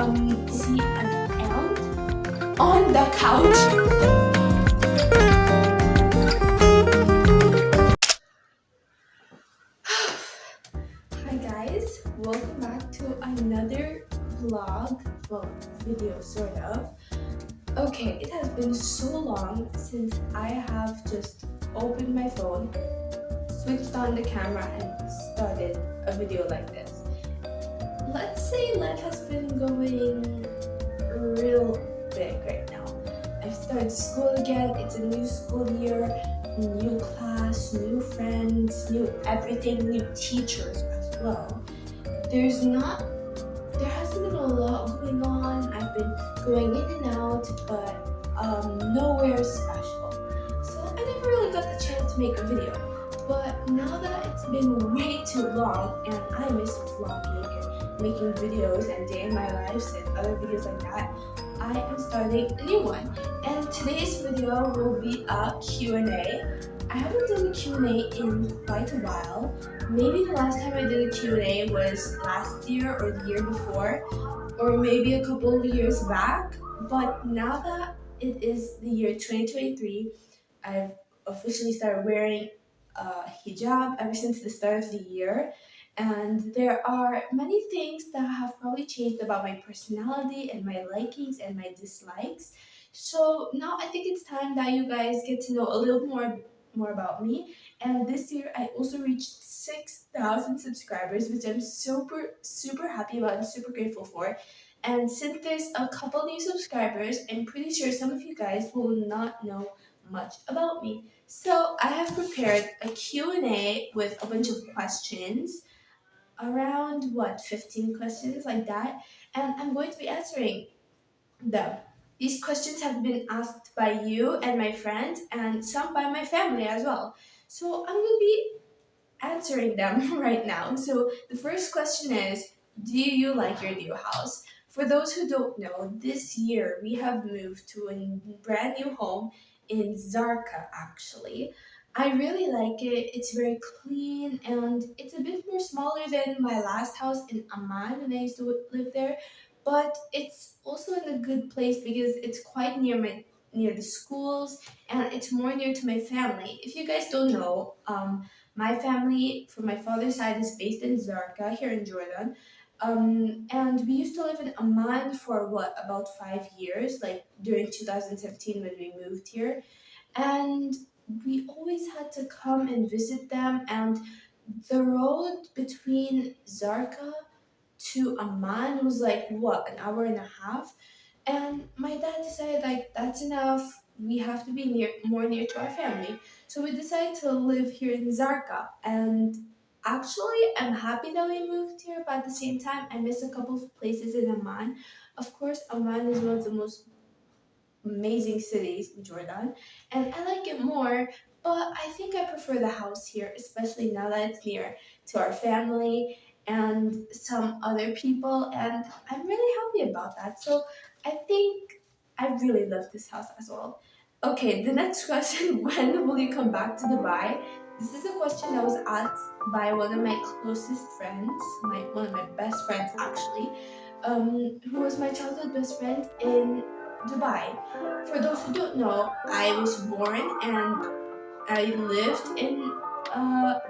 see an ant on the couch. Hi guys, welcome back to another vlog, well, video sort of. Okay, it has been so long since I have just opened my phone, switched on the camera and started a video like this. Let's say life has been going real big right now. I've started school again, it's a new school year, new class, new friends, new everything, new teachers as well. There hasn't been a lot going on. I've been going in and out, but nowhere special. So I never really got the chance to make a video. But now that it's been way too long and I miss vlogging and making videos and day in my lives and other videos like that, I am starting a new one. And today's video will be a Q&A. I haven't done a Q&A in quite a while. Maybe the last time I did a Q&A was last year or the year before, or maybe a couple of years back. But now that it is the year 2023, I've officially started wearing a hijab ever since the start of the year. And there are many things that have probably changed about my personality and my likings and my dislikes. So now I think it's time that you guys get to know a little more about me. And this year I also reached 6,000 subscribers, which I'm super happy about and super grateful for. And since there's a couple new subscribers, I'm pretty sure some of you guys will not know much about me. So I have prepared a Q&A with a bunch of questions, around 15 questions like that, and I'm going to be answering them. These questions have been asked by you and my friends and some by my family as well. So I'm going to be answering them right now. So the first question is, do you like your new house? For those who don't know, this year we have moved to a brand new home in Zarka actually. I really like it. It's very clean and it's a bit more smaller than my last house in Amman when I used to live there. But it's also in a good place because it's quite near the schools and it's more near to my family. If you guys don't know, my family from my father's side is based in Zarqa here in Jordan. And we used to live in Amman for about 5 years, like during 2017 when we moved here. And we always had to come and visit them. And the road between Zarqa to Amman was like, an hour and a half? And my dad decided like that's enough. We have to be more near to our family. So we decided to live here in Zarqa. And actually I'm happy that we moved here, but at the same time I miss a couple of places in Amman. Of course, Amman is one of the most amazing cities in Jordan, and I like it more, but I think I prefer the house here, especially now that it's near to our family and some other people, and I'm really happy about that. So I think I really love this house as well. Okay, the next question, when will you come back to Dubai? This is a question that was asked by one of my closest friends, one of my best friends actually, who was my childhood best friend in Dubai. For those who don't know, I was born and I lived in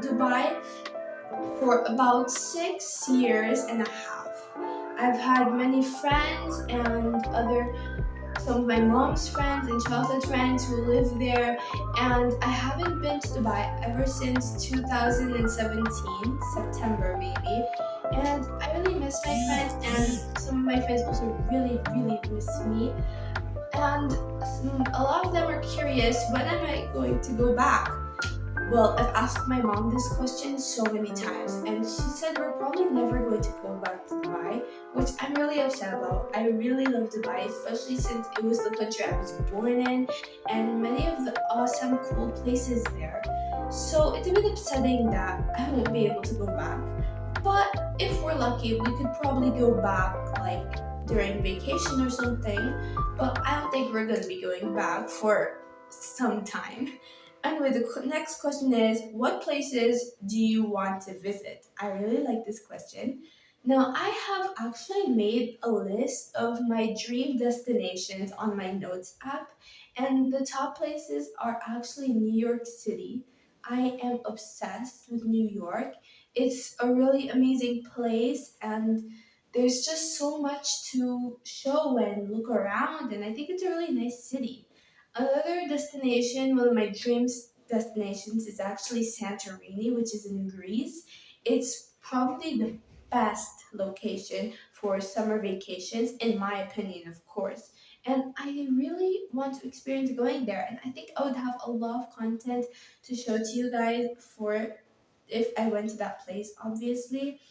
Dubai for about 6 years and a half. I've had many friends and some of my mom's friends and childhood friends who live there, and I haven't been to Dubai ever since 2017, September maybe. And I really miss my friends, and some of my friends also really miss me. And a lot of them are curious, when am I going to go back? Well, I've asked my mom this question so many times, and she said we're probably never going to go back to Dubai, which I'm really upset about. I really love Dubai, especially since it was the country I was born in, and many of the awesome, cool places there. So it's a bit upsetting that I won't be able to go back. But if we're lucky, we could probably go back like during vacation or something. But I don't think we're going to be going back for some time. Anyway, the next question is, what places do you want to visit? I really like this question. Now, I have actually made a list of my dream destinations on my notes app, and the top places are actually New York City. I am obsessed with New York. It's a really amazing place, and there's just so much to show and look around, and I think it's a really nice city. Another destination, one of my dreams destinations, is actually Santorini, which is in Greece. It's probably the best location for summer vacations, in my opinion, of course. And I really want to experience going there. And I think I would have a lot of content to show to you guys for if I went to that place, obviously.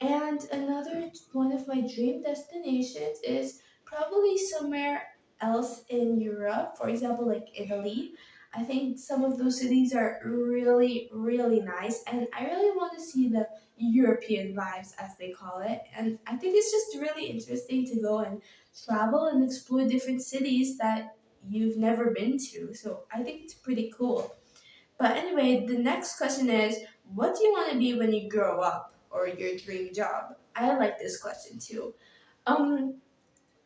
And another one of my dream destinations is probably somewhere else in Europe, for example, like Italy. I think some of those cities are really, really nice, and I really want to see the European vibes, as they call it. And I think it's just really interesting to go and travel and explore different cities that you've never been to. So I think it's pretty cool. But anyway, the next question is, what do you want to be when you grow up, or your dream job? I like this question too. Um,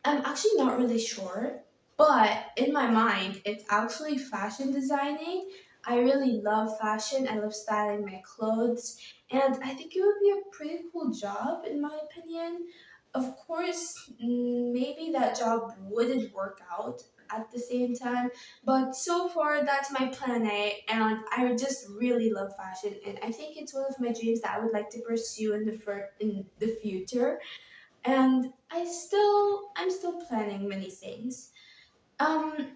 I'm actually not really sure, but in my mind, it's actually fashion designing. I really love fashion. I love styling my clothes, and I think it would be a pretty cool job, in my opinion. Of course, maybe that job wouldn't work out at the same time, but so far that's my plan A, and I just really love fashion, and I think it's one of my dreams that I would like to pursue in in the future. And I'm still planning many things.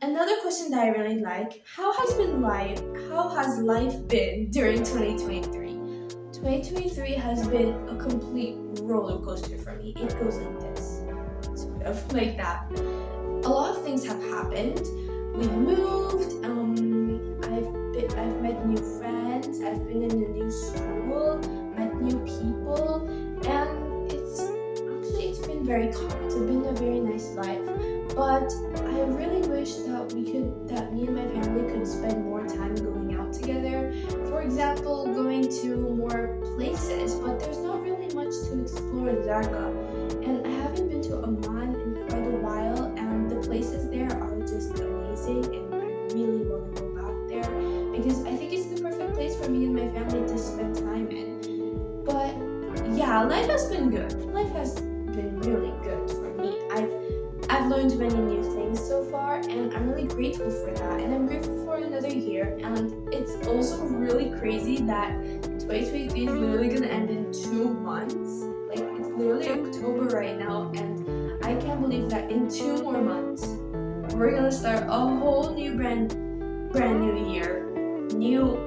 Another question that I really like: How has life been during 2023? 2023 has been a complete roller coaster for me. It goes like this, sort of like that. A lot of things have happened. We moved. I've met new friends. I've been in a new school, met new people, and it's been very calm. It's been a very nice life. But I really wish that me and my family could spend more time going out together. For example, going to more places. But there's not really much to explore in Zarqa, and I haven't been to Oman in quite a while, and the places there are just amazing, and I really want to go back there because I think it's the perfect place for me and my family to spend time in. But yeah, life has been good. Life has been really good for me. I've learned many new things so far, and I'm really grateful for that. And I'm grateful for another year. And it's also really crazy that 2023 is literally gonna end in 2 months. Like, it's literally October right now, and I can't believe that in 2 more months we're gonna start a whole new brand new year. New,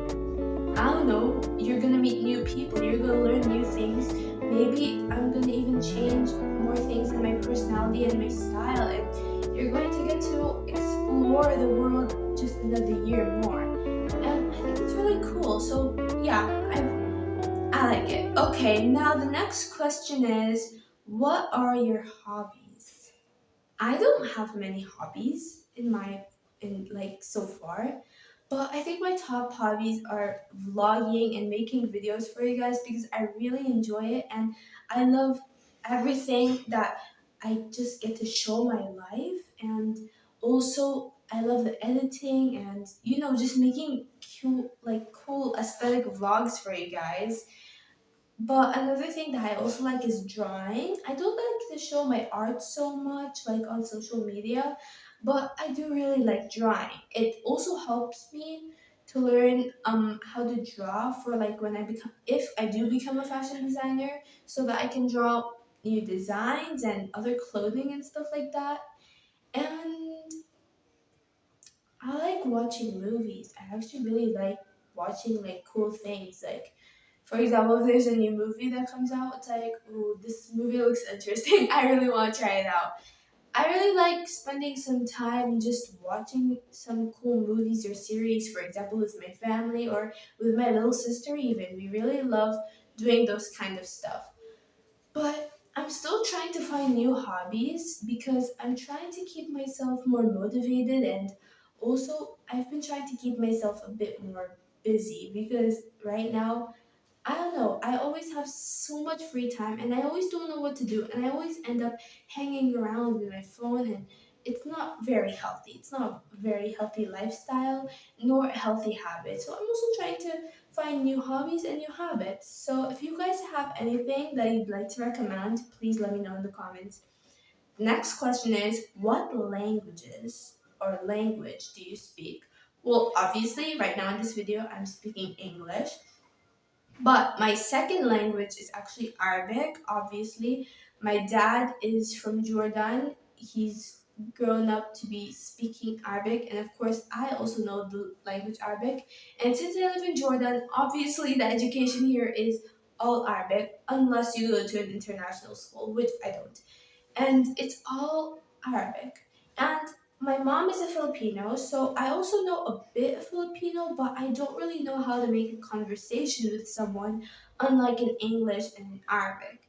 I don't know, you're gonna meet new people, you're gonna learn new things. Maybe I'm gonna even change more things in my personality and my style, and you're going to get to explore the world just another year more. And I think it's really cool. So yeah, I like it. Okay, now the next question is, what are your hobbies? I don't have many hobbies in like so far, but I think my top hobbies are vlogging and making videos for you guys because I really enjoy it, and I love everything that I just get to show my life. And also I love the editing and just making cute, like, cool aesthetic vlogs for you guys. But another thing that I also like is drawing. I don't like to show my art so much, like on social media, but I do really like drawing. It also helps me to learn how to draw for, like, when if I do become a fashion designer, so that I can draw new designs and other clothing and stuff like that. And I like watching movies. I actually really like watching, like, cool things. Like, for example, if there's a new movie that comes out, it's like, oh, this movie looks interesting. I really want to try it out. I really like spending some time just watching some cool movies or series, for example, with my family or with my little sister, even. We really love doing those kind of stuff. But I'm still trying to find new hobbies because I'm trying to keep myself more motivated, and also I've been trying to keep myself a bit more busy because right now I don't know. I always have so much free time and I always don't know what to do. And I always end up hanging around with my phone, and it's not very healthy. It's not a very healthy lifestyle nor a healthy habit. So I'm also trying to find new hobbies and new habits. So if you guys have anything that you'd like to recommend, please let me know in the comments. Next question is, what languages or language do you speak? Well, obviously, right now in this video, I'm speaking English. But my second language is actually Arabic, obviously. My dad is from Jordan. He's grown up to be speaking Arabic, and of course, I also know the language Arabic. And since I live in Jordan, obviously, the education here is all Arabic, unless you go to an international school, which I don't, and it's all Arabic. And my mom is a Filipino, so I also know a bit of Filipino, but I don't really know how to make a conversation with someone, unlike in English and in Arabic.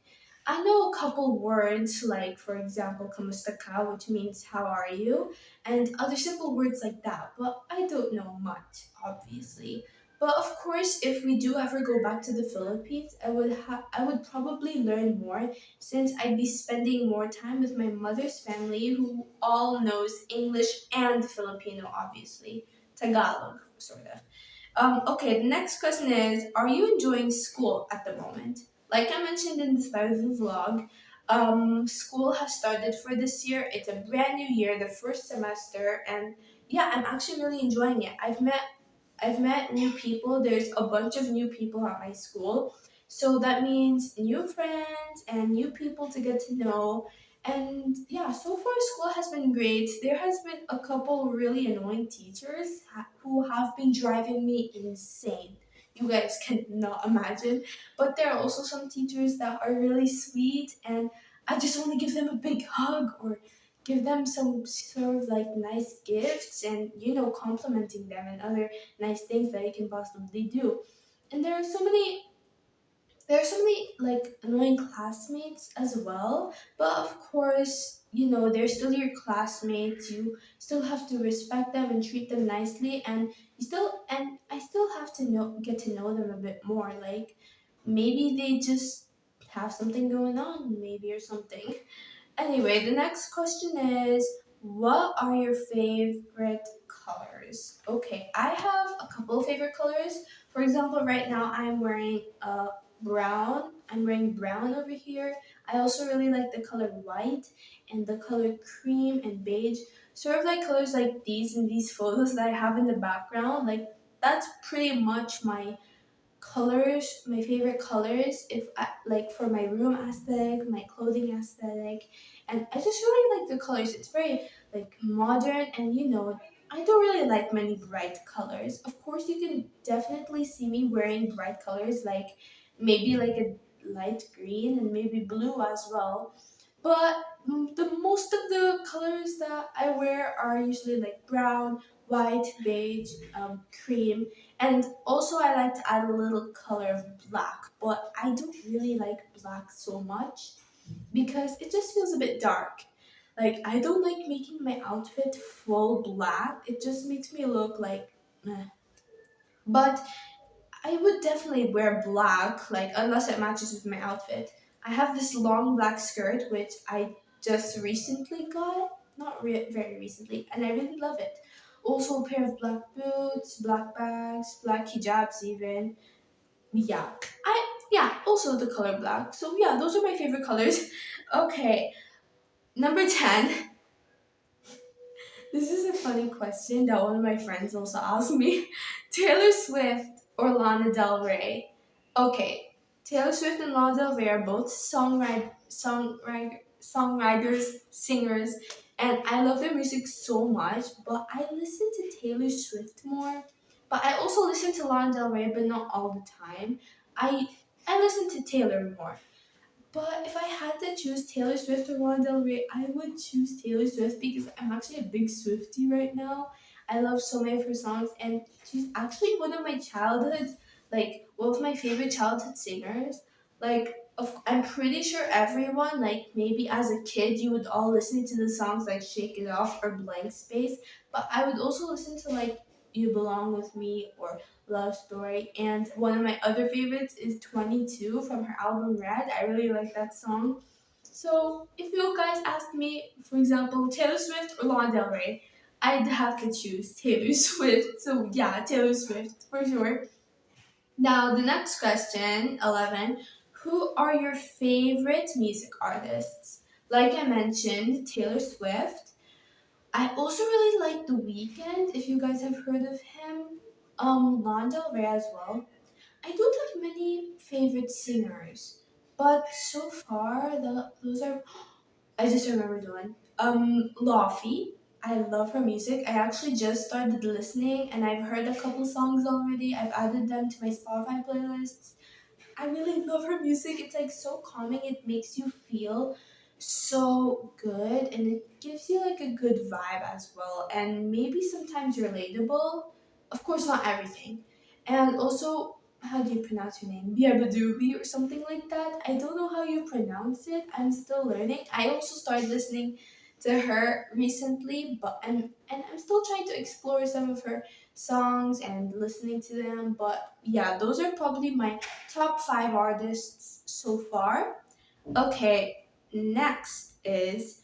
I know a couple words, like for example, kamusta ka, which means how are you, and other simple words like that, but I don't know much, obviously. But of course, if we do ever go back to the Philippines, I would probably learn more, since I'd be spending more time with my mother's family, who all knows English and Filipino, obviously. Tagalog, sort of. Okay, the next question is, are you enjoying school at the moment? Like I mentioned in the start of the vlog, school has started for this year. It's a brand new year, the first semester, and yeah, I'm actually really enjoying it. I've met new people. There's a bunch of new people at my school. So that means new friends and new people to get to know. And yeah, so far school has been great. There has been a couple really annoying teachers who have been driving me insane. You guys cannot imagine. But there are also some teachers that are really sweet, and I just want to give them a big hug or give them some sort of like nice gifts, and complimenting them and other nice things that you can possibly do. And there are so many like annoying classmates as well, but of course, they're still your classmates. You still have to respect them and treat them nicely, and I still have to get to know them a bit more. Like maybe they just have something going on, maybe, or something. Anyway, the next question is, what are your favorite colors? Okay, I have a couple of favorite colors. For example, right now I'm wearing brown. I'm wearing brown over here. I also really like the color white and the color cream and beige. Sort of like colors like these in these photos that I have in the background. Like that's pretty much my favorite colors, if I like, for my room aesthetic, my clothing aesthetic. And I just really like the colors. It's very like modern, and I don't really like many bright colors. Of course, you can definitely see me wearing bright colors, like maybe like a light green and maybe blue as well. But the most of the colors that I wear are usually like brown, white, beige, cream, and also I like to add a little color of black. But I don't really like black so much because it just feels a bit dark. Like I don't like making my outfit full black. It just makes me look like meh. But I would definitely wear black, like unless it matches with my outfit. I have this long black skirt which I just recently got, not very recently, and I really love it. Also, a pair of black boots, black bags, black hijabs, even. Yeah, Also the color black. So yeah, those are my favorite colors. Okay, number 10. This is a funny question that one of my friends also asked me. Taylor Swift or Lana Del Rey? Okay, Taylor Swift and Lana Del Rey are both songwriters, singers, and I love their music so much. But I listen to Taylor Swift more. But I also listen to Lana Del Rey, but not all the time. I I listen to Taylor more. But if I had to choose Taylor Swift or Lana Del Rey, I would choose Taylor Swift because I'm actually a big Swiftie right now. I love so many of her songs, and she's actually one of my one of my favorite childhood singers. I'm pretty sure everyone, like maybe as a kid, you would all listen to the songs like "Shake It Off" or "Blank Space." But I would also listen to like You Belong With Me or Love Story. And one of my other favorites is 22 from her album Red. I really like that song. So if you guys ask me, for example, Taylor Swift or Lana Del Rey, I'd have to choose Taylor Swift. So yeah, Taylor Swift for sure. Now the next question, 11. Who are your favorite music artists? Like I mentioned, Taylor Swift. I also really like The Weeknd, if you guys have heard of him. Lana Del Rey as well. I don't have many favorite singers, but so far those are. I just remember one. Lofi. I love her music. I actually just started listening, and I've heard a couple songs already. I've added them to my Spotify playlists. I really love her music. It's like so calming. It makes you feel so good and it gives you like a good vibe as well. And maybe sometimes relatable. Of course, not everything. And also, how do you pronounce her name? Biabadoobie or something like that. I don't know how you pronounce it. I'm still learning. I also started listening to her recently, but and I'm still trying to explore some of her songs and listening to them. But yeah, those are probably my top five artists so far. Okay, next is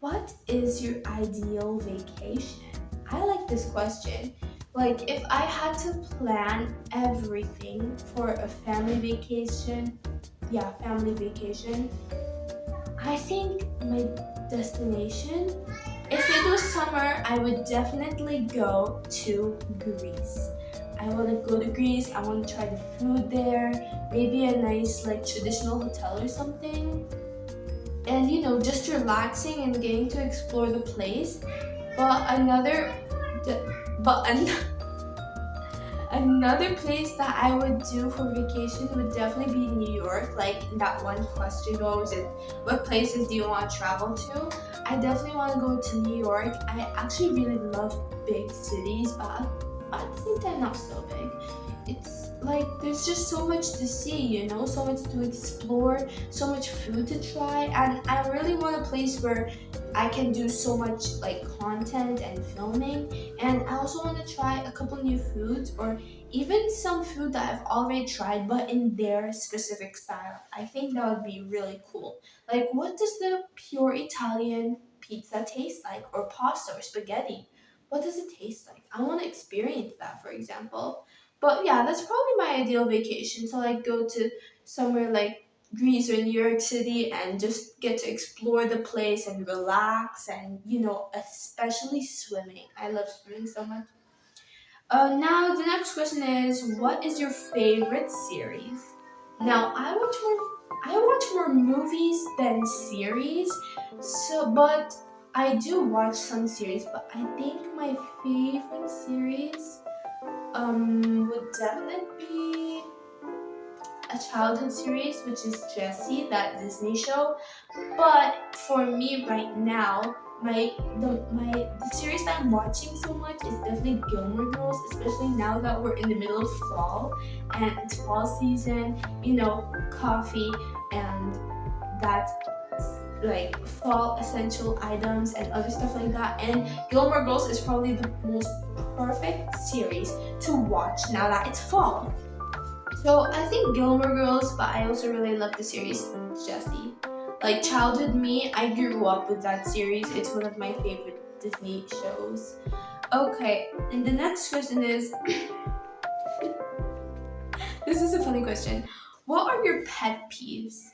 what is your ideal vacation? I like this question. Like, if I had to plan everything for a family vacation, yeah, family vacation, I think my destination, if it was summer, I would definitely go to Greece. I want to go to Greece. I want to try the food there. Maybe a nice like traditional hotel or something. And just relaxing and getting to explore the place. But but another place that I would do for vacation would definitely be New York. Like that one question goes, and what places do you want to travel to? I definitely want to go to New York. I actually really love big cities, but at the same time, not so big. It's like there's just so much to see, so much to explore, so much food to try, and I really want a place where I can do so much like content and filming, and I also want to try a couple new foods or even some food that I've already tried but in their specific style. I think that would be really cool. Like, what does the pure Italian pizza taste like, or pasta or spaghetti? What does it taste like? I want to experience that, for example. But yeah, that's probably my ideal vacation. To like go to somewhere like Greece or New York City and just get to explore the place and relax and especially swimming. I love swimming so much. Now the next question is, what is your favorite series? Now I watch more movies than series, but I do watch some series. But I think my favorite series would definitely be a childhood series, which is Jessie, that Disney show. But for me right now, the series that I'm watching so much is definitely Gilmore Girls, especially now that we're in the middle of fall and it's fall season. Coffee and that like fall essential items and other stuff like that. And Gilmore Girls is probably the most perfect series to watch now that it's fall. So I think Gilmore Girls, but I also really love the series Jessie. Like childhood me, I grew up with that series. It's one of my favorite Disney shows. Okay, and the next question is this is a funny question. What are your pet peeves?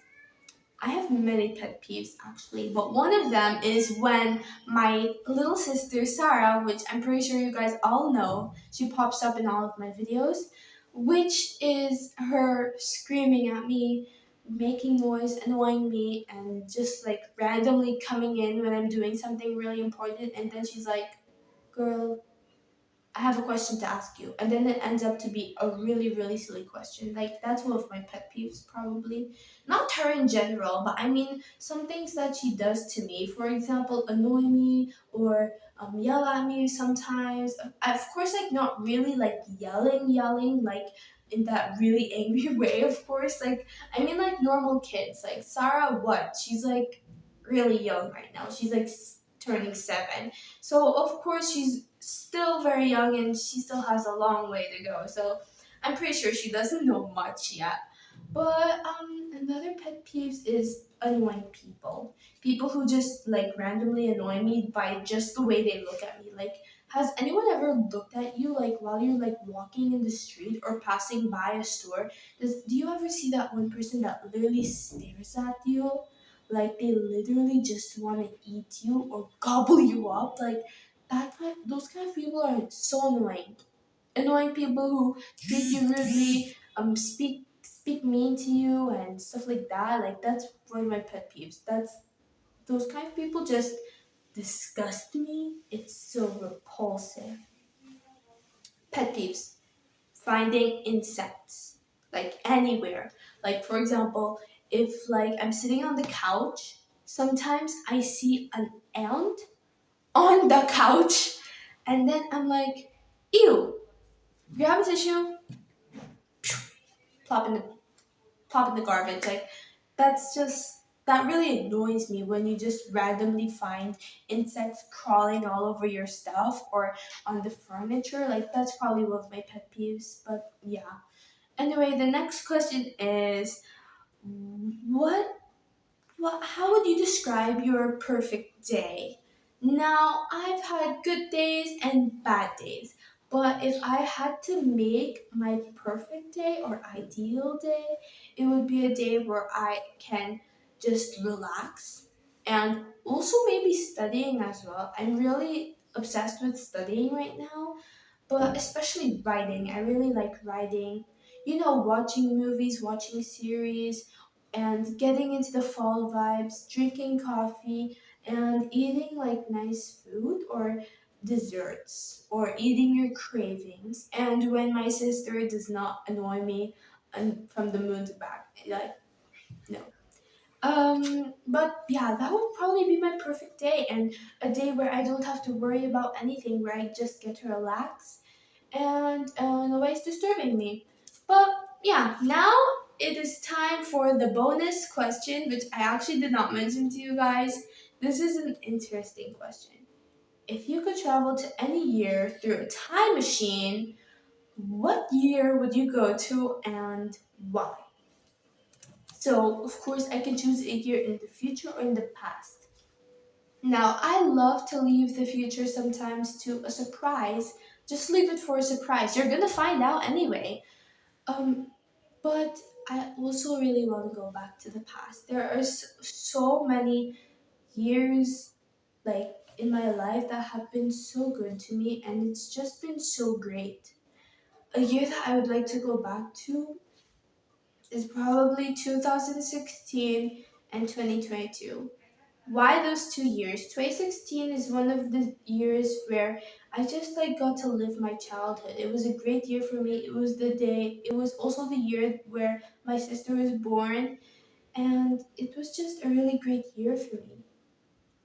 I have many pet peeves actually, but one of them is when my little sister Sarah, which I'm pretty sure you guys all know, she pops up in all of my videos, which is her screaming at me, making noise, annoying me, and just like randomly coming in when I'm doing something really important, and then she's like, "Girl, I have a question to ask you," and then it ends up to be a really, really silly question. Like that's one of my pet peeves, probably. Not her in general, but I mean some things that she does to me. For example, annoy me or yell at me sometimes. Of course, like not really like yelling, like in that really angry way. Of course, like I mean like normal kids. Like Sarah, what? She's like really young right now. She's like turning 7. So of course she's still very young and she still has a long way to go. So I'm pretty sure she doesn't know much yet. But another pet peeves is annoying people. People who just like randomly annoy me by just the way they look at me. Like, has anyone ever looked at you like while you're like walking in the street or passing by a store? Do you ever see that one person that literally stares at you? Like they literally just want to eat you or gobble you up. Like those kind of people are so annoying. Annoying people who treat you rudely, speak mean to you and stuff like that. Like that's one of my pet peeves. That's those kind of people just disgust me. It's so repulsive. Pet peeves. Finding insects. Like anywhere. Like for example, if like I'm sitting on the couch, sometimes I see an ant on the couch and then I'm like, ew, grab a tissue, plop in the garbage. Like that's just that really annoys me when you just randomly find insects crawling all over your stuff or on the furniture. Like that's probably one of my pet peeves. But yeah. Anyway, the next question is what how would you describe your perfect day? Now, I've had good days and bad days, but if I had to make my perfect day or ideal day, it would be a day where I can just relax and also maybe studying as well. I'm really obsessed with studying right now, but especially writing. I really like writing. You know, watching movies, watching series, and getting into the fall vibes, drinking coffee, and eating like nice food or desserts, or eating your cravings. And when my sister does not annoy me and from the moon to back, like, no. But yeah, that would probably be my perfect day, and a day where I don't have to worry about anything, where I just get to relax and nobody's disturbing me. But yeah, now it is time for the bonus question, which I actually did not mention to you guys. This is an interesting question. If you could travel to any year through a time machine, what year would you go to and why? So, of course, I can choose a year in the future or in the past. Now, I love to leave the future sometimes to a surprise. Just leave it for a surprise. You're gonna find out anyway. Um, but I also really want to go back to the past. There are so many years, like in my life, that have been so good to me, and it's just been so great. A year that I would like to go back to is probably 2016 and 2022. Why those 2 years? 2016 is one of the years where I just like got to live my childhood. It was a great year for me. It was also the year where my sister was born, and it was just a really great year for me.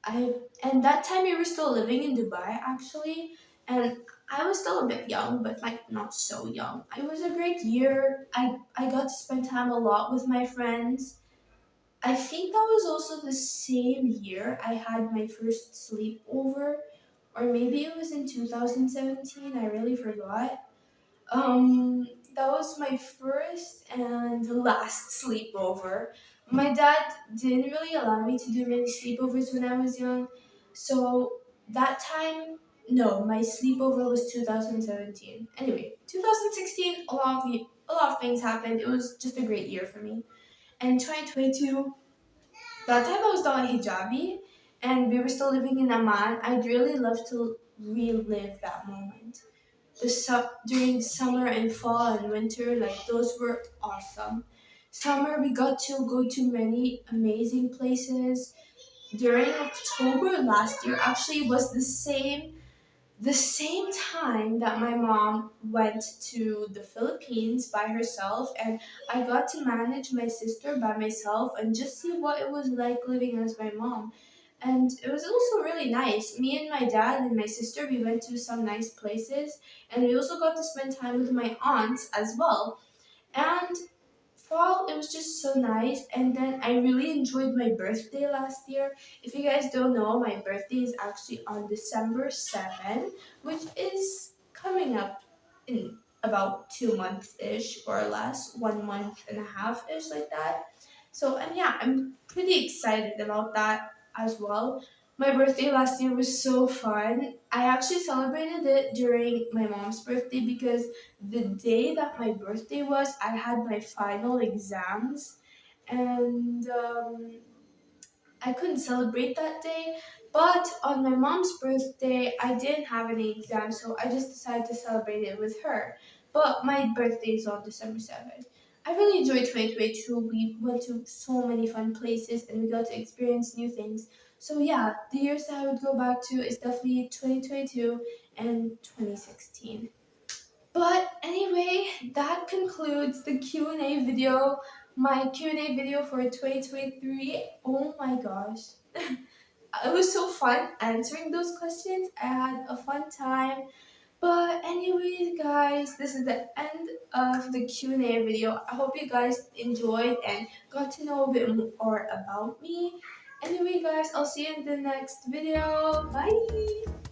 I and that time we were still living in Dubai actually, and I was still a bit young, but like not so young. It was a great year. I got to spend time a lot with my friends. I think that was also the same year I had my first sleepover, or maybe it was in 2017. I really forgot. That was my first and last sleepover. My dad didn't really allow me to do many sleepovers when I was young, so that time, no, my sleepover was 2017. Anyway, 2016, a lot of things happened. It was just a great year for me. And 2022, that time I was doing hijabi and we were still living in Amman. I'd really love to relive that moment. During summer and fall and winter, like those were awesome. Summer, we got to go to many amazing places. During October last year, actually, was the same time that my mom went to the Philippines by herself, and I got to manage my sister by myself and just see what it was like living as my mom. And it was also really nice. Me and my dad and my sister, we went to some nice places, and we also got to spend time with my aunts as well. And fall, it was just so nice. And then I really enjoyed my birthday last year. If you guys don't know, my birthday is actually on December 7th, which is coming up in about 2 months ish or less, 1 month and a half ish, like that. So, and yeah, I'm pretty excited about that as well. My birthday last year was so fun. I actually celebrated it during my mom's birthday because the day that my birthday was, I had my final exams, and I couldn't celebrate that day. But on my mom's birthday, I didn't have any exams, so I just decided to celebrate it with her. But my birthday is on December 7th. I really enjoyed 2022. We went to so many fun places and we got to experience new things. So, yeah, the years that I would go back to is definitely 2022 and 2016. But anyway, that concludes the Q&A video. My Q&A video for 2023. Oh my gosh. It was so fun answering those questions. I had a fun time. But anyways, guys, this is the end of the Q&A video. I hope you guys enjoyed and got to know a bit more about me. Anyway, guys, I'll see you in the next video. Bye.